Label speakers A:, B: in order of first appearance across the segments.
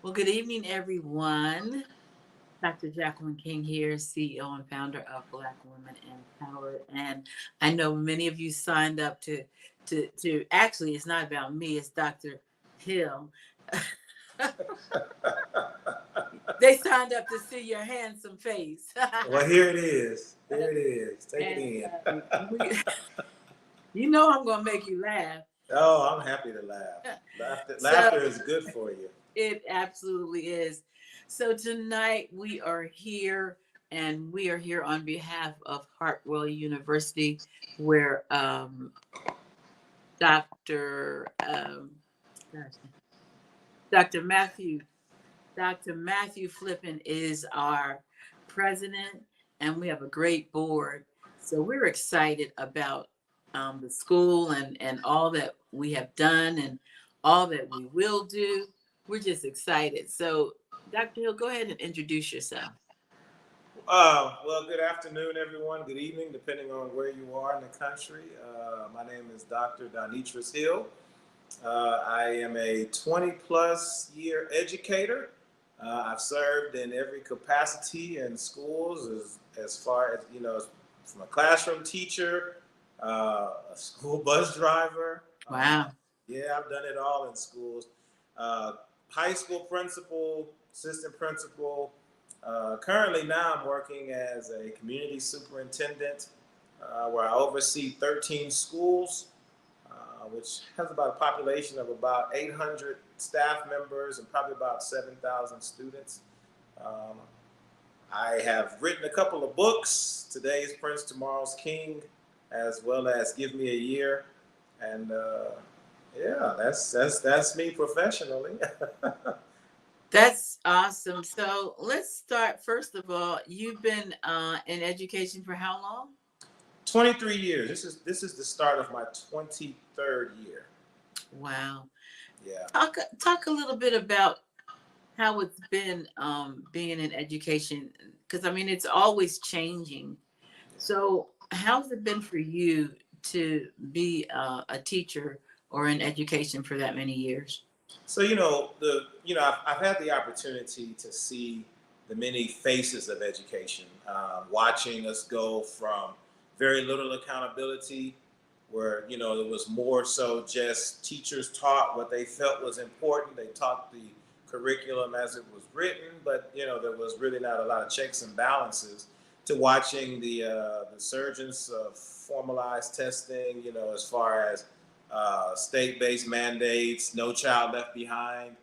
A: Well, good evening, everyone. Dr. Jacqueline King here, CEO and founder of Black Women Empowered. And I know many of you signed up to actually, it's not about me, it's Dr. Hill. They signed up to see your handsome face.
B: Well, here it is. Here it is. Take it
A: And
B: in.
A: you know I'm going to make you laugh.
B: Oh, I'm happy to laugh. Laughter
A: So
B: is good for you.
A: it absolutely is. So tonight we are here, and we are here on behalf of Hartwell University, where Dr. Gosh, Dr. Matthew Dr. Matthew Flippin is our president, and we have a great board. So we're excited about the school and all that we have done and all that we will do. We're just excited. So, Dr. Hill, go ahead and introduce yourself.
B: Well, good afternoon, everyone. Good evening, depending on where you are in the country. My name is Dr. Donitris Hill. I am a 20-plus year educator. I've served in every capacity in schools, as far as, from a classroom teacher, a school bus driver.
A: Wow.
B: Yeah, I've done it all in schools. Uh, High school principal, assistant principal. Currently now I'm working as a community superintendent where I oversee 13 schools, which has about a population of about 800 staff members and probably about 7,000 students. Um, I have written a couple of books, Today's Prince, Tomorrow's King, as well as Give Me a Year. And yeah, that's me professionally.
A: That's awesome. So let's start. First of all, you've been in education for how long?
B: 23 years. This is the start of my 23rd year.
A: Wow.
B: Yeah.
A: Talk a little bit about how it's been being in education, because I mean it's always changing. So how's it been for you to be a teacher or in education for that many years?
B: So I've had the opportunity to see the many faces of education, watching us go from very little accountability, where it was more so just teachers taught what they felt was important. They taught the curriculum as it was written, but there was really not a lot of checks and balances. To watching the surgence of formalized testing, as far as state-based mandates, No Child Left Behind,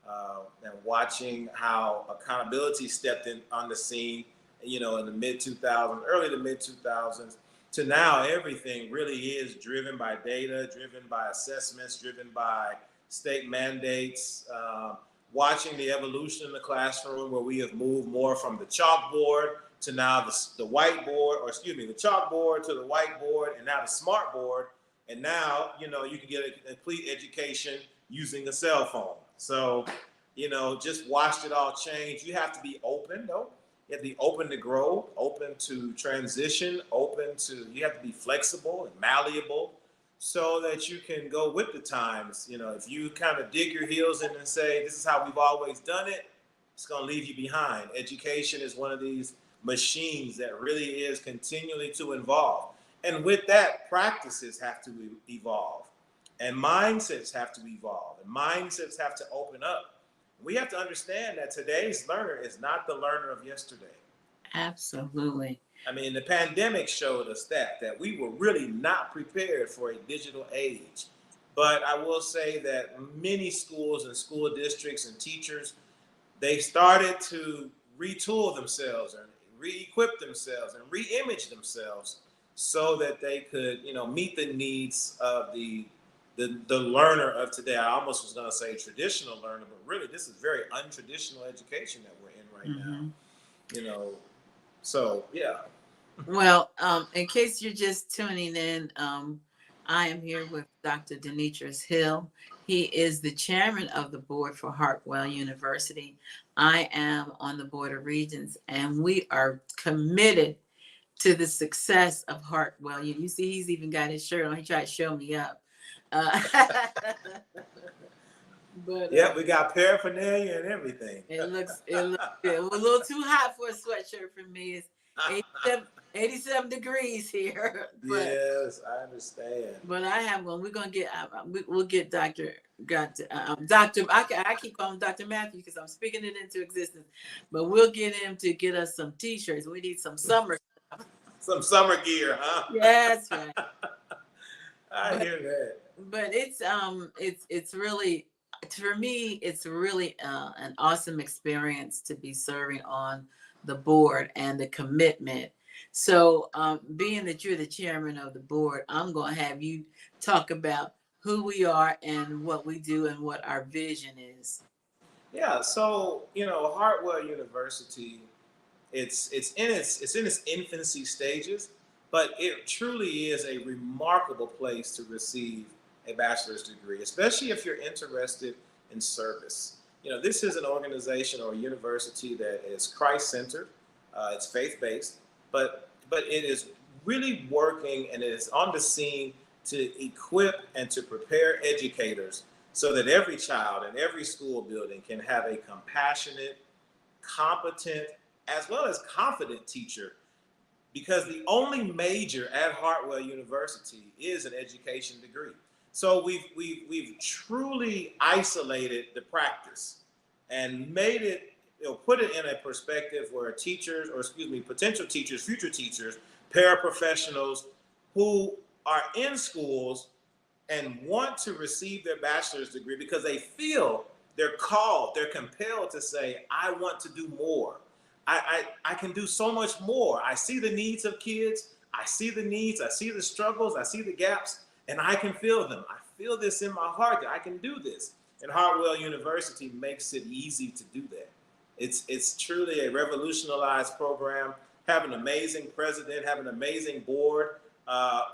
B: and watching how accountability stepped in on the scene, in the mid 2000s, early to mid 2000s, to now everything really is driven by data, driven by assessments, driven by state mandates. Watching the evolution in the classroom, where we have moved more from the chalkboard to now the whiteboard, or excuse me, the chalkboard to the whiteboard, and now the smart board. And now, you can get a complete education using a cell phone. So, just watched it all change. You have to be open, though. You have to be open to grow, open to transition, you have to be flexible and malleable so that you can go with the times. If you kind of dig your heels in and say, this is how we've always done it, it's going to leave you behind. Education is one of these machines that really is continually to evolve. And with that, practices have to evolve, and mindsets have to evolve, and mindsets have to open up. We have to understand that today's learner is not the learner of yesterday.
A: Absolutely.
B: I mean, the pandemic showed us that we were really not prepared for a digital age. But I will say that many schools and school districts and teachers, they started to retool themselves and re-equip themselves and re-image themselves so that they could, meet the needs of the learner of today. I almost was going to say traditional learner, but really this is very untraditional education that we're in right now. So yeah.
A: Well, in case you're just tuning in, I am here with Dr. Donitris Hill. He is the chairman of the board for Hartwell University. I am on the board of regents, and we are committed to the success of Hartwell. You see, he's even got his shirt on. He tried to show me up. Uh, But
B: Yeah, we got paraphernalia and everything.
A: it looks good. Well, a little too hot for a sweatshirt for me. It's 87 degrees here, but
B: Yes, I understand.
A: I have one. We're gonna get. We'll get Doctor. I keep calling him Dr. Matthew because I'm speaking it into existence. But we'll get him to get us some T-shirts. We need some summer.
B: Some summer gear, huh?
A: Yes, right.
B: I
A: But
B: hear that.
A: it's really, for me, it's really an awesome experience to be serving on the board and the commitment. So being that you're the chairman of the board, I'm going to have you talk about who we are and what we do and what our vision is.
B: Yeah, so Hartwell University, it's in its infancy stages, but it truly is a remarkable place to receive a bachelor's degree, especially if you're interested in service. This is an organization or a university that is Christ-centered, it's faith-based, but it is really working and it is on the scene to equip and to prepare educators so that every child in every school building can have a compassionate, competent, as well as confident teacher, because the only major at Hartwell University is an education degree. So we've truly isolated the practice and made it, put it in a perspective where teachers, or excuse me, potential teachers, future teachers, paraprofessionals who are in schools and want to receive their bachelor's degree because they feel they're called, they're compelled to say, I want to do more. I can do so much more. I see the needs of kids. I see the needs. I see the struggles. I see the gaps, and I can feel them. I feel this in my heart that I can do this. And Hartwell University makes it easy to do that. It's truly a revolutionized program. Have an amazing president, have an amazing board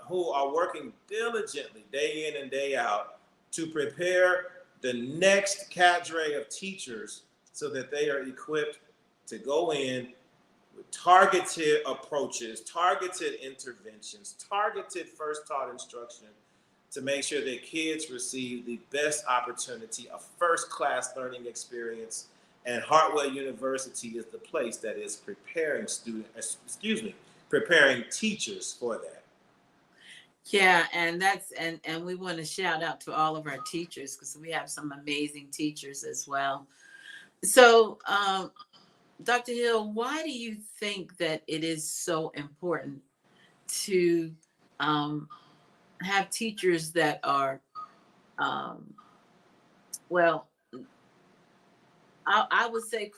B: who are working diligently day in and day out to prepare the next cadre of teachers so that they are equipped to go in with targeted approaches, targeted interventions, targeted first taught instruction to make sure that kids receive the best opportunity, a first class learning experience. And Hartwell University is the place that is preparing preparing teachers for that.
A: Yeah, and we want to shout out to all of our teachers because we have some amazing teachers as well. So, Dr. Hill, why do you think that it is so important to have teachers that are, um, well, I would say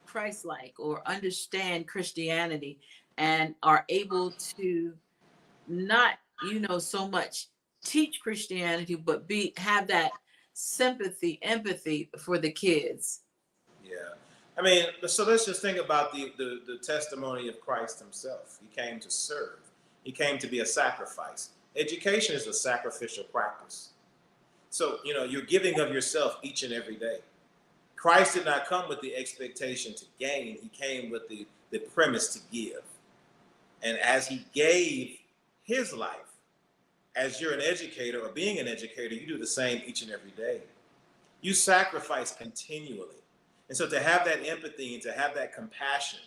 A: Christ-like, or understand Christianity and are able to not, so much teach Christianity, but have that sympathy, empathy for the kids?
B: Yeah. I mean, so let's just think about the testimony of Christ himself. He came to serve. He came to be a sacrifice. Education is a sacrificial practice. So, you're giving of yourself each and every day. Christ did not come with the expectation to gain. He came with the premise to give. And as he gave his life, as you're an educator or being an educator, you do the same each and every day. You sacrifice continually. And so to have that empathy and to have that compassion,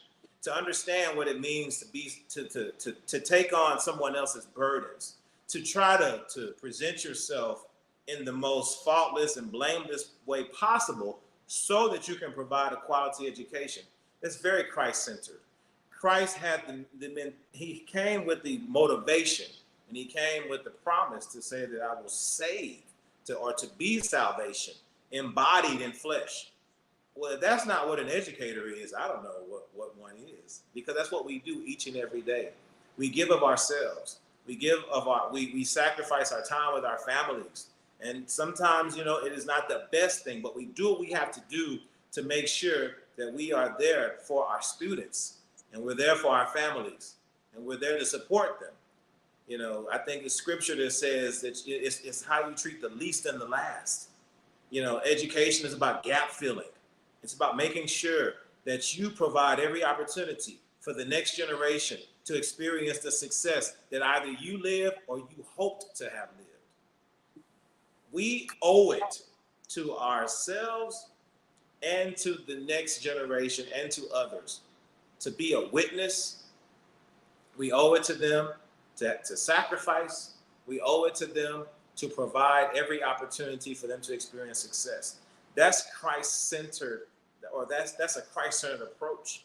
B: to understand what it means to take on someone else's burdens, to try to present yourself in the most faultless and blameless way possible so that you can provide a quality education. That's very Christ-centered. Christ had he came with the motivation and he came with the promise to say that I will save or to be salvation embodied in flesh. Well, if that's not what an educator is, I don't know what one is, because that's what we do each and every day. We give of ourselves. We sacrifice our time with our families. And sometimes, it is not the best thing, but we do what we have to do to make sure that we are there for our students and we're there for our families and we're there to support them. I think the scripture that says that it's how you treat the least and the last. Education is about gap filling. It's about making sure that you provide every opportunity for the next generation to experience the success that either you live or you hoped to have lived. We owe it to ourselves and to the next generation and to others. To be a witness, we owe it to them to sacrifice. We owe it to them to provide every opportunity for them to experience success. That's Christ-centered, or that's a Christ-centered approach.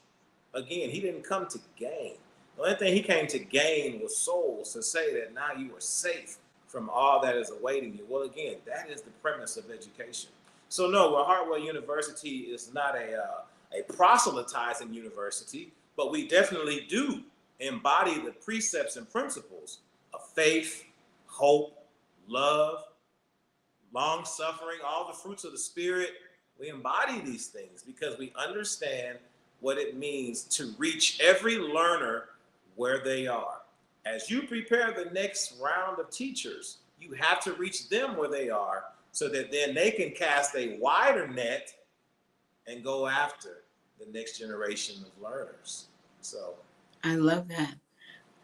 B: Again, he didn't come to gain. The only thing he came to gain was souls, to say that now you are safe from all that is awaiting you. Well, again, that is the premise of education. So no, Hartwell University is not a proselytizing university, but we definitely do embody the precepts and principles of faith, hope, love, long suffering, all the fruits of the Spirit. We embody these things because we understand what it means to reach every learner where they are. As you prepare the next round of teachers, you have to reach them where they are so that then they can cast a wider net and go after the next generation of learners. So
A: I love that.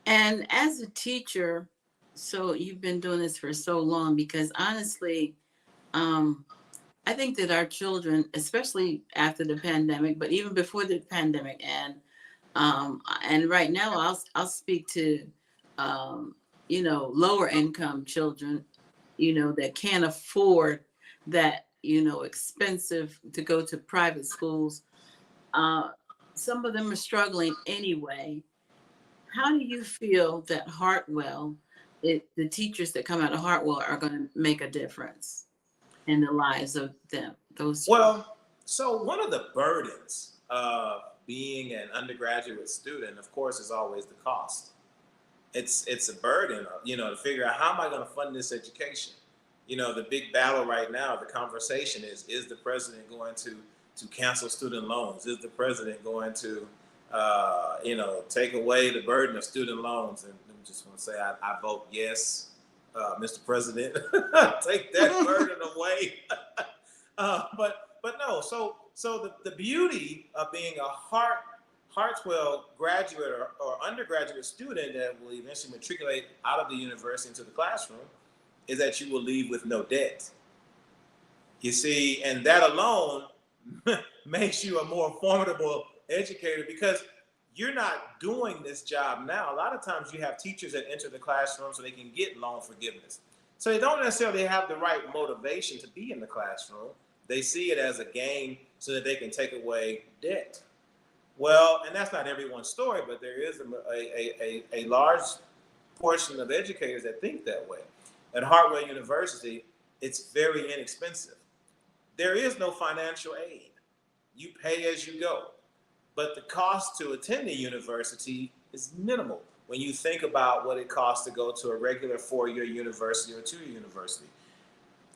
A: And as a teacher, so you've been doing this for so long, because honestly, um, I think that our children, especially after the pandemic, but even before the pandemic, and right now, I'll speak to, um, lower income children, that can't afford that, expensive to go to private schools. Uh, some of them are struggling anyway. How do you feel that the teachers that come out of Hartwell are going to make a difference in the lives of those children?
B: well, so one of the burdens of being an undergraduate student, of course, is always the cost. It's a burden, to figure out how am I going to fund this education. The big battle right now, the conversation is the president going to cancel student loans? Is the president going to, take away the burden of student loans? And I just want to say, I vote yes, Mr. President, take that burden away. But no, so the beauty of being a Hartwell graduate or undergraduate student that will eventually matriculate out of the university into the classroom is that you will leave with no debt. You see, and that alone makes you a more formidable educator, because you're not doing this job now. A lot of times you have teachers that enter the classroom so they can get loan forgiveness. So they don't necessarily have the right motivation to be in the classroom. They see it as a game so that they can take away debt. Well, and that's not everyone's story, but there is a large portion of educators that think that way. At Hartwell University, it's very inexpensive. There is no financial aid. You pay as you go. But the cost to attend the university is minimal when you think about what it costs to go to a regular 4-year university or 2-year university.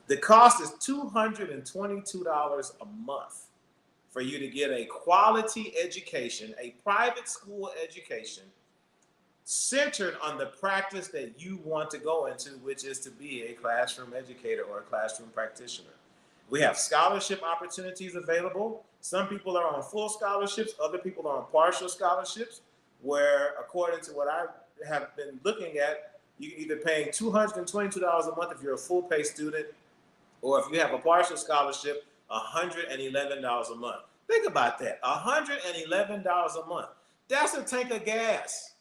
B: The cost is $222 a month for you to get a quality education, a private school education, centered on the practice that you want to go into, which is to be a classroom educator or a classroom practitioner. We have scholarship opportunities available. Some people are on full scholarships, other people are on partial scholarships, where according to what I have been looking at, you can either pay $222 a month if you're a full pay student, or if you have a partial scholarship, $111 a month. Think about that, $111 a month. That's a tank of gas.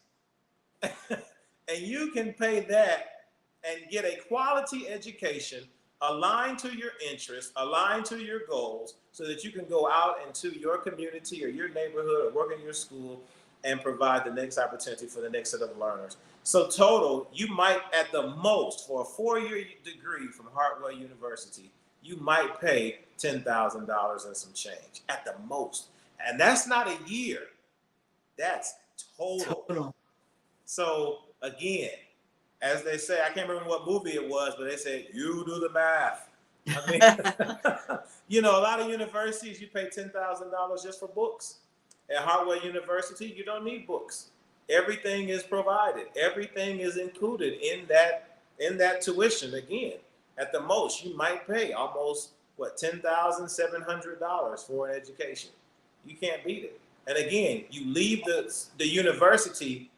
B: And you can pay that and get a quality education aligned to your interests, aligned to your goals, so that you can go out into your community or your neighborhood or work in your school and provide the next opportunity for the next set of learners. So total, you might, at the most, for a 4-year degree from Hartwell University, you might pay $10,000 and some change, at the most. And that's not a year. That's total. So again, as they say, I can't remember what movie it was, but they said, you do the math. I mean, a lot of universities, you pay $10,000 just for books. At Hartwell University, you don't need books. Everything is provided. Everything is included in that tuition. Again, at the most, you might pay almost, $10,700 for an education. You can't beat it. And again, you leave the university,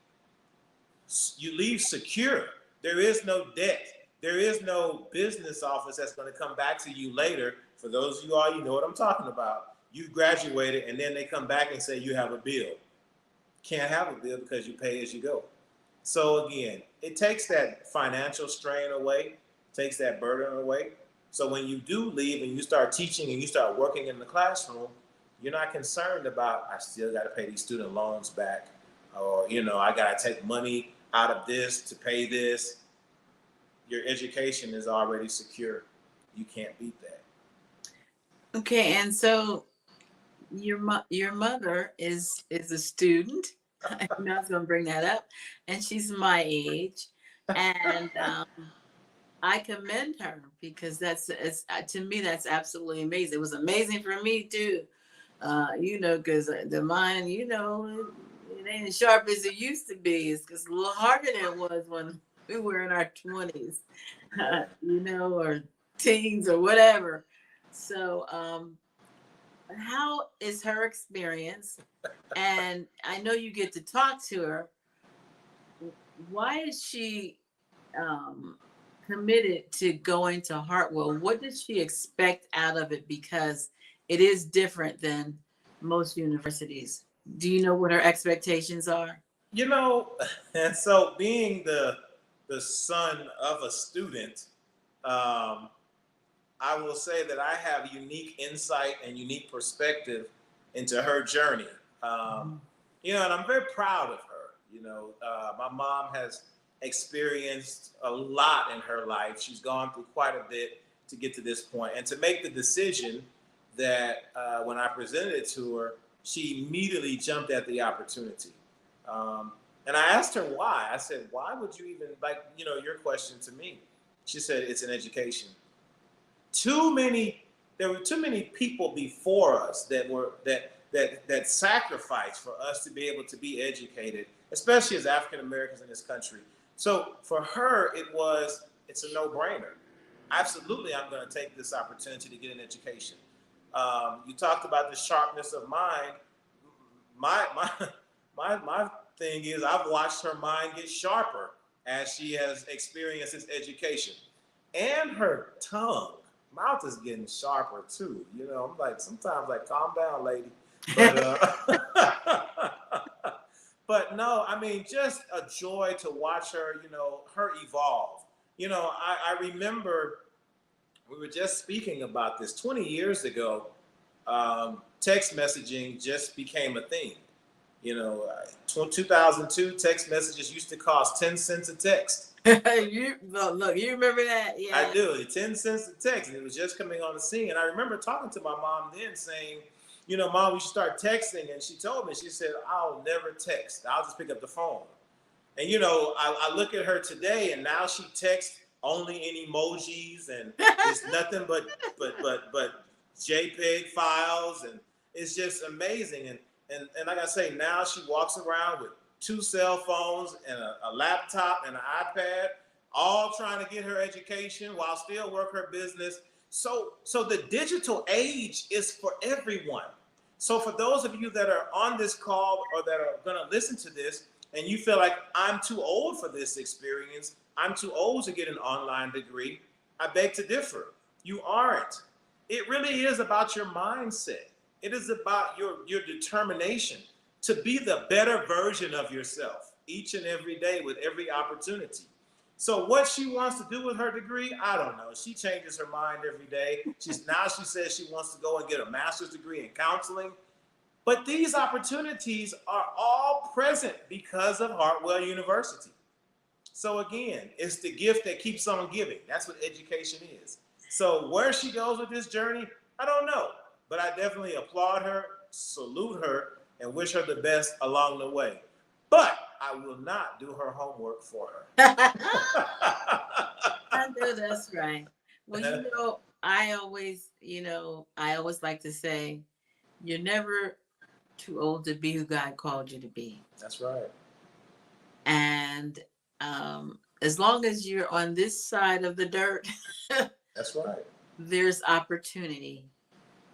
B: you leave secure. There is no debt. There is no business office that's going to come back to you later For those of you all, you know what I'm talking about. You graduated, and then they come back and say you have a bill. Can't have a bill because you pay as you go. So again, it takes that financial strain away, takes that burden away. So when you do leave and you start teaching and you start working in the classroom, you're not concerned about, I still got to pay these student loans back, or, I got to take money out of this to pay this. Your education is already secure. You can't beat that.
A: Okay, and so your mother is a student. I was going to bring that up, and she's my age, and I commend her because to me that's absolutely amazing. It was amazing for me too, because the mind, it ain't as sharp as it used to be. It's a little harder than it was when we were in our 20s, or teens or whatever. So, how is her experience? And I know you get to talk to her. Why is she committed to going to Hartwell? What does she expect out of it? Because it is different than most universities. Do you know what her expectations are?
B: And so being the son of a student, I will say that I have unique insight and unique perspective into her journey. And I'm very proud of her. My mom has experienced a lot in her life. She's gone through quite a bit to get to this point. And to make the decision that when I presented it to her, she immediately jumped at the opportunity. And I asked her why. I said, why would you even, your question to me? She said, it's an education. There were too many people before us that sacrificed for us to be able to be educated, especially as African Americans in this country. So for her, it's a no-brainer. Absolutely, I'm going to take this opportunity to get an education. You talked about the sharpness of mind. My thing is, I've watched her mind get sharper as she has experienced this education, and her tongue. Mouth is getting sharper too. I'm sometimes calm down, lady. But no, just a joy to watch her, her evolve. I remember we were just speaking about this 20 years ago. Text messaging just became a thing. 2002, text messages used to cost 10 cents a text.
A: You remember that? Yeah.
B: I do. 10 cents a text, and it was just coming on the scene. And I remember talking to my mom then saying, Mom, we should start texting. And she told me, she said, I'll never text. I'll just pick up the phone. And, I look at her today, and now she texts only in emojis, and it's nothing but JPEG files. And it's just amazing. And like I say, now she walks around with 2 cell phones and a laptop and an iPad, all trying to get her education while still work her business. So the digital age is for everyone. So for those of you that are on this call or that are going to listen to this, and you feel like I'm too old for this experience, I'm too old to get an online degree, I beg to differ. You aren't. It really is about your mindset. It is about your determination to be the better version of yourself each and every day with every opportunity. So what she wants to do with her degree, I don't know. She changes her mind every day. She says she wants to go and get a master's degree in counseling. But these opportunities are all present because of Hartwell University. So again, it's the gift that keeps on giving. That's what education is. So where she goes with this journey, I don't know. But I definitely applaud her, salute her, and wish her the best along the way. But I will not do her homework for her.
A: I know that's right. Well, I always like to say, you're never too old to be who God called you to be.
B: That's right.
A: And as long as you're on this side of the dirt,
B: that's right.
A: There's opportunity.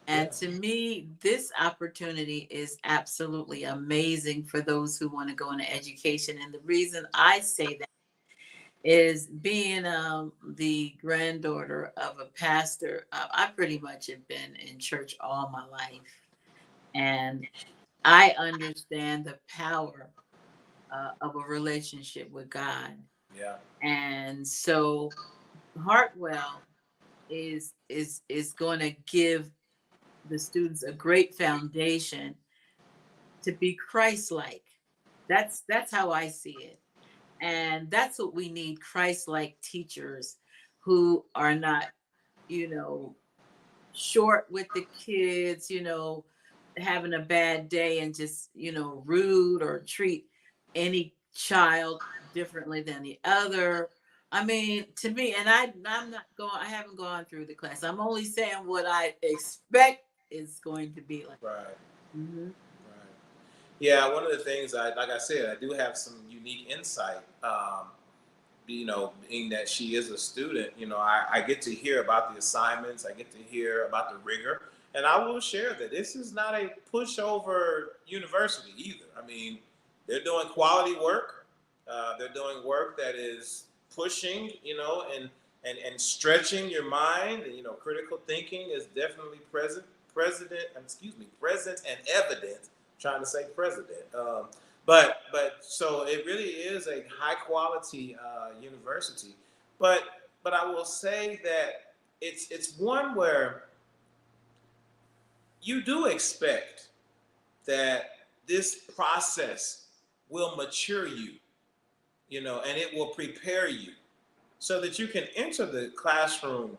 A: And to me, this opportunity is absolutely amazing for those who want to go into education. And the reason I say that is being the granddaughter of a pastor. I pretty much have been in church all my life, and I understand the power of a relationship with God.
B: Yeah.
A: And so Hartwell is going to give the students a great foundation to be Christ-like. That's how I see it. And that's what we need, Christ-like teachers who are not, you know, short with the kids, having a bad day and just, rude or treat any child differently than the other. I mean, to me, and I haven't gone through the class. I'm only saying what I expect is going to be like.
B: Right.
A: Mm-hmm.
B: Right. Yeah. One of the things like I said, I do have some unique insight. Being that she is a student, I get to hear about the assignments, I get to hear about the rigor, and I will share that this is not a pushover university either. I mean, they're doing quality work. They're doing work that is pushing, and stretching your mind. And, critical thinking is definitely present and evident. I'm trying to say president. But so it really is a high quality university. But I will say that it's one where you do expect that this process will mature you, and it will prepare you so that you can enter the classroom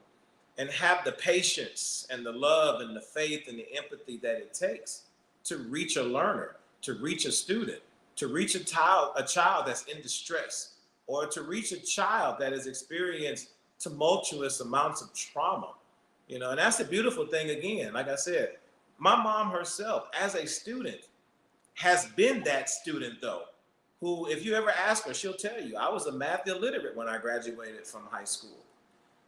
B: and have the patience and the love and the faith and the empathy that it takes to reach a learner, to reach a student, to reach a child that's in distress, or to reach a child that has experienced tumultuous amounts of trauma. And that's the beautiful thing again. Like I said, my mom herself, as a student, has been that student though, who, if you ever ask her, she'll tell you, I was a math illiterate when I graduated from high school.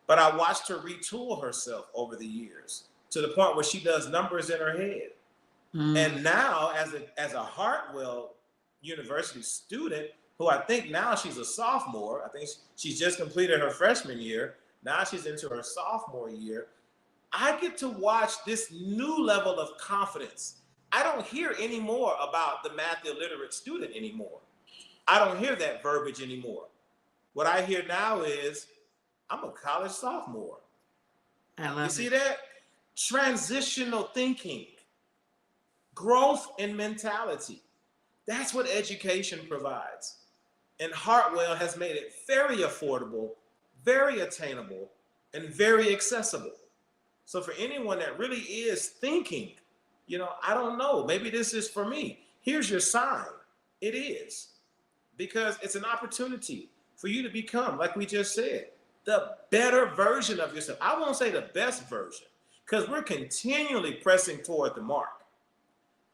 B: But I watched her retool herself over the years to the point where she does numbers in her head. And now, as a Hartwell University student, who I think now she's a sophomore, I think she's just completed her freshman year. Now she's into her sophomore year. I get to watch this new level of confidence. I don't hear any more about the math illiterate student anymore. I don't hear that verbiage anymore. What I hear now is, I'm a college sophomore.
A: I love
B: You see that? Transitional thinking, growth in mentality. That's what education provides. And Hartwell has made it very affordable, very attainable, and very accessible. So for anyone that really is thinking, I don't know, maybe this is for me. Here's your sign. It is. Because it's an opportunity for you to become, like we just said, the better version of yourself. I won't say the best version, because we're continually pressing toward the mark.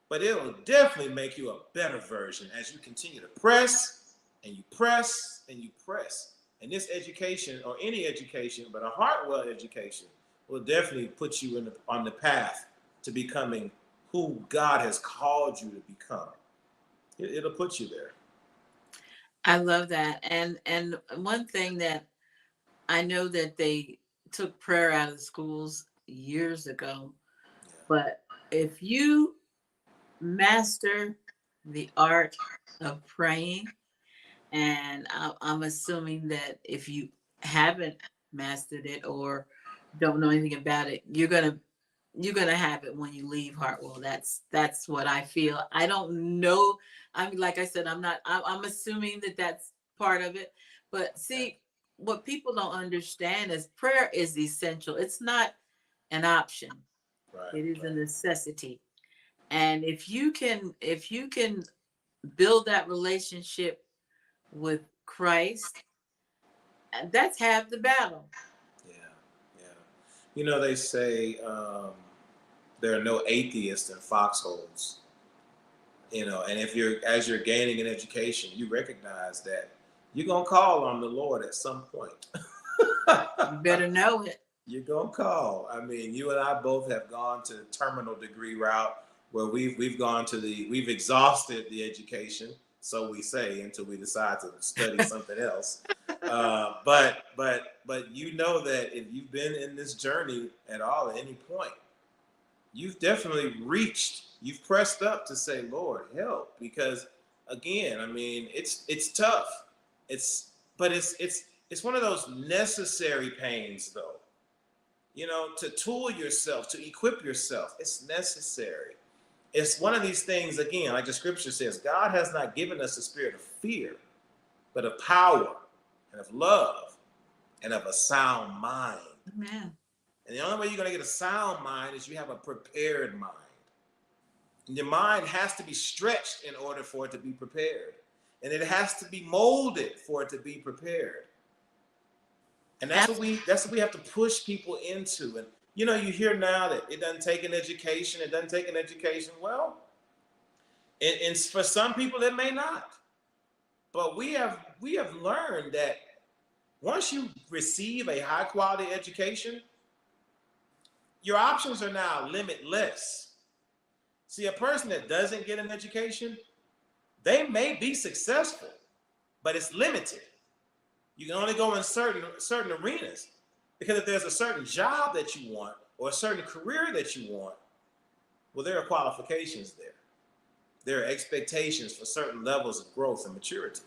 B: But it'll definitely make you a better version as you continue to press and you press and you press. And this education, or any education, but a Hartwell education, will definitely put you on the path to becoming who God has called you to become. It'll put you there.
A: I love that. And one thing that I know that they took prayer out of the schools years ago, but if you master the art of praying, and I'm assuming that if you haven't mastered it or don't know anything about it, you're gonna have it when you leave Hartwell. That's what I feel. I don't know. I mean, like I said, I'm assuming that that's part of it. But see, what people don't understand is prayer is essential. It's not an option.
B: Right,
A: It is a
B: right.
A: necessity. And if you can build that relationship with Christ, that's half the battle.
B: Yeah, yeah. They say there are no atheists in foxholes. And if as you're gaining an education, you recognize that you're gonna call on the Lord at some point.
A: You better know it.
B: You're gonna call. I mean, you and I both have gone to the terminal degree route where we've exhausted the education. So we say until we decide to study something else. But you know that if you've been in this journey at all at any point, you've definitely reached, you've pressed up to say, Lord, help. Because again, I mean, it's tough. It's one of those necessary pains though. You know, to tool yourself, to equip yourself, it's necessary. It's one of these things, again, like the scripture says, God has not given us a spirit of fear, but of power and of love and of a sound mind.
A: Amen.
B: And the only way you're going to get a sound mind is you have a prepared mind. And your mind has to be stretched in order for it to be prepared. And it has to be molded for it to be prepared. And that's what we have to push people into. And you know, you hear now that it doesn't take an education, it doesn't take an education. Well, and for some people it may not. But we have learned that once you receive a high quality education, your options are now limitless. See, a person that doesn't get an education, they may be successful, but it's limited. You can only go in certain arenas, because if there's a certain job that you want or a certain career that you want, well, there are qualifications there. There are expectations for certain levels of growth and maturity.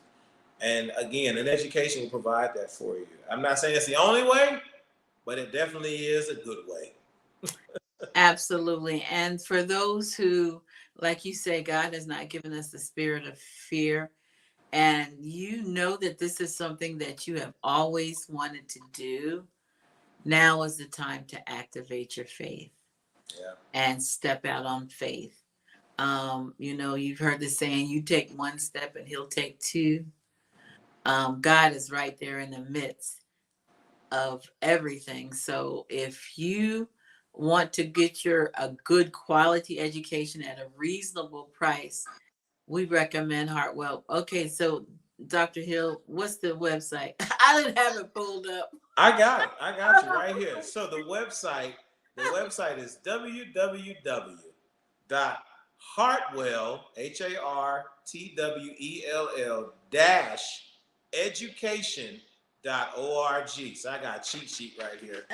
B: And again, an education will provide that for you. I'm not saying it's the only way, but it definitely is a good way.
A: Absolutely. And for those who, like you say, God has not given us the spirit of fear, and you know that this is something that you have always wanted to do, now is the time to activate your faith
B: Yeah.
A: and step out on faith. You've heard the saying, you take one step and he'll take two. God is right there in the midst of everything. So if you want to get a good quality education at a reasonable price, we recommend Hartwell. Okay, so Dr. Hill, what's the website? I didn't have it pulled up.
B: I got it. I got you right here. So the website is www.hartwell, HARTWELL dash education.org. So I got a cheat sheet right here.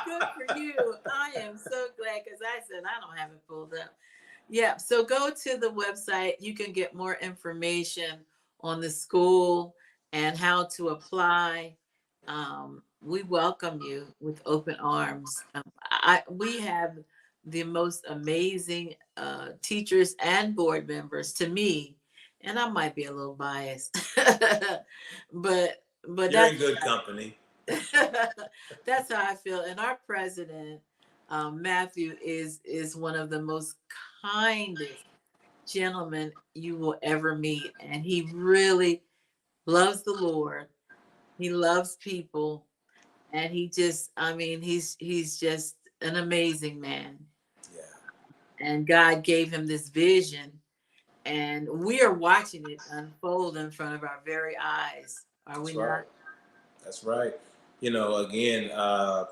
A: Good for you. I am so glad, because I said I don't have it pulled up. Yeah, so go to the website. You can get more information on the school and how to apply. We welcome you with open arms. We have the most amazing teachers and board members, to me, and I might be a little biased, but
B: You're in good company.
A: that's how I feel. And our president, Matthew, is one of the most kindest gentlemen you will ever meet, and he really loves the Lord. He loves people, and he's just an amazing man.
B: Yeah.
A: And God gave him this vision, and we are watching it unfold in front of our very eyes. Are we
B: That's
A: not?
B: right. That's right. You know, again,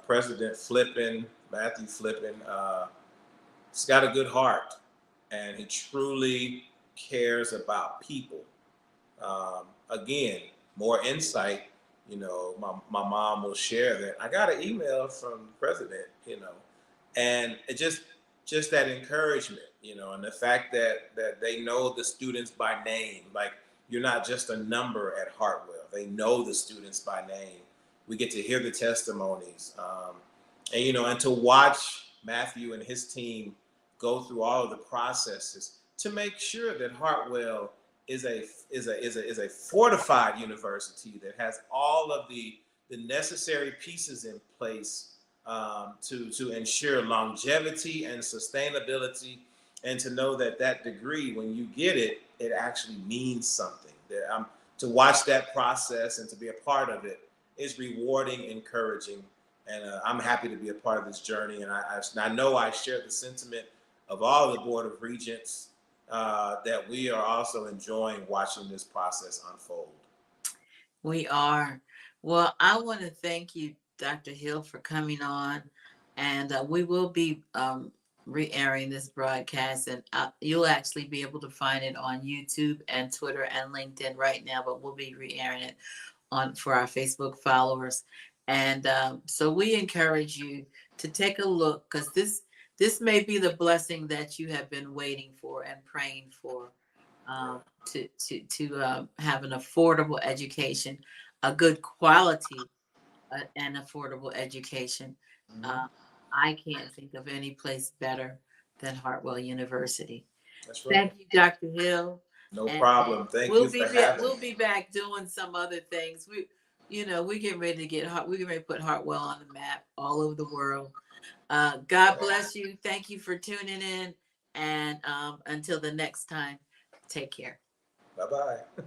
B: President Flippin, Matthew Flippin, he's got a good heart, and he truly cares about people. Again, more insight. You know, my mom will share that I got an email from the president. And it just that encouragement. And the fact that they know the students by name. Like, you're not just a number at Hartwell. They know the students by name. We get to hear the testimonies, and to watch Matthew and his team go through all of the processes to make sure that Hartwell is a fortified university that has all of the necessary pieces in place, to ensure longevity and sustainability, and to know that degree, when you get it, it actually means something. To watch that process and to be a part of it is rewarding, encouraging, and I'm happy to be a part of this journey. And I know I share the sentiment of all of the Board of Regents, that we are also enjoying watching this process unfold.
A: We are. Well, I want to thank you, Dr. Hill, for coming on. And we will be re-airing this broadcast, and you'll actually be able to find it on YouTube and Twitter and LinkedIn right now, but we'll be re-airing it on for our Facebook followers. And so we encourage you to take a look, because this may be the blessing that you have been waiting for and praying for, to have an affordable education, a good quality and affordable education.
B: Mhm.
A: Uh, I can't think of any place better than Hartwell University.
B: That's right.
A: Thank you, Dr. Hill.
B: No
A: And
B: problem. Thank you for having
A: we'll
B: me.
A: be back doing some other things. We get ready to we get ready to put Hartwell on the map all over the world. God bless you. Thank you for tuning in. And until the next time, take care.
B: Bye bye.